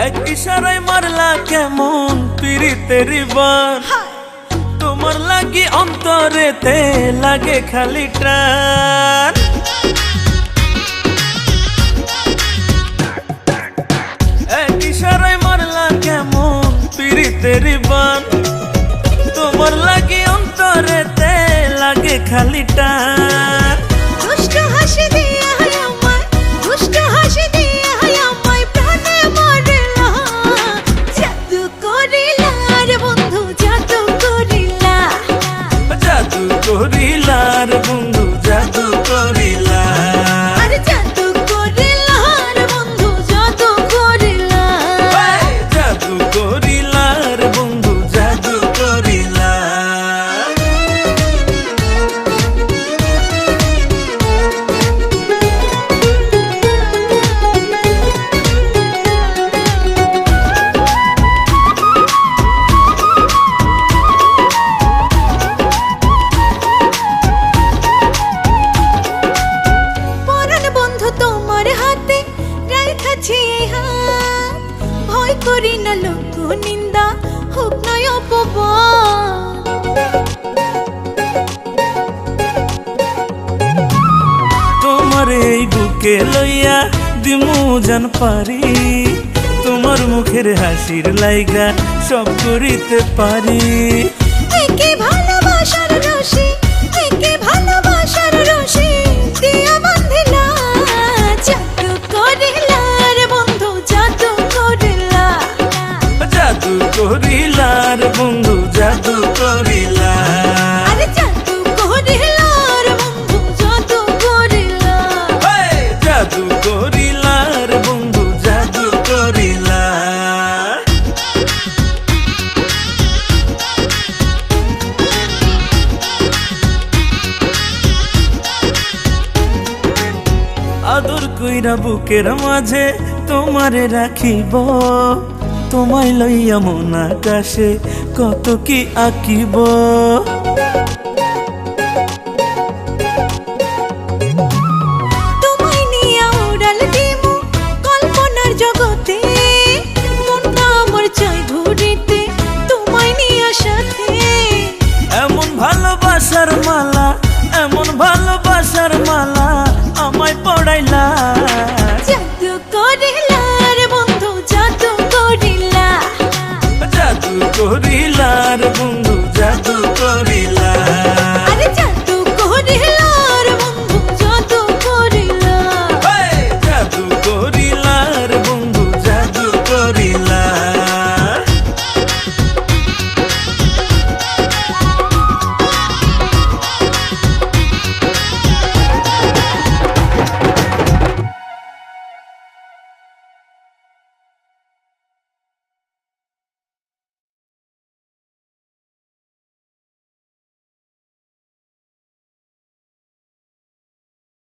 এক ইশারায় মারলা কেমন পিরিতের বান, তোমার লাগি অন্তরেতে লাগে খালি টান। এক ইশারায় মারলা কেমন পিরিতের বান, তোমার লাগি অন্তরেতে লাগে খালি টান। দুষ্ট হাসি দিয়ে আমায়, দুষ্ট হাসি দিয়ে আমায় প্রাণে মারলা, জাদু করিলা রে বন্ধু জাদু করিলা, জাদু করিলা রে বন্ধু জাদু করিলা, আরে জাদু করিলা রে বন্ধু জাদু করিলা। জাদু করিলা রে বন্ধু জাদু করিলা। পরাণ বন্ধু তোমার হাতে রাখাছি হাত, ভয় করি না লোক নিন্দা হোক নয় অপবাদ। তোমার এই বুকে লইয়া দিমু জান পারি, তোমার মুখের হাসির লাইগা সব করিতে পারি। একে ভালোবাসার রশি, একে ভালোবাসার রশি দিয়া বাঁধিলা, জাদু করিলা রে বন্ধু জাদু করিলা, জাদু করিলা রে বন্ধু জাদু করিলা, আরে জাদু করিলা রে বন্ধু জাদু করিলা। জাদু করিলা রে বন্ধু জাদু করিলা। আদর কইরা বুকের মাঝে তোমারে রাখিব, তোমায় লইয়া মন আকাশে কত কি আঁকিব। তোমায় নিয়া উড়াল দিমু কল্পনার জগতে, মনটা আমার চাই ঘুরিতে তোমায় নিয়া সাথে। এমন ভালোবাসার মালা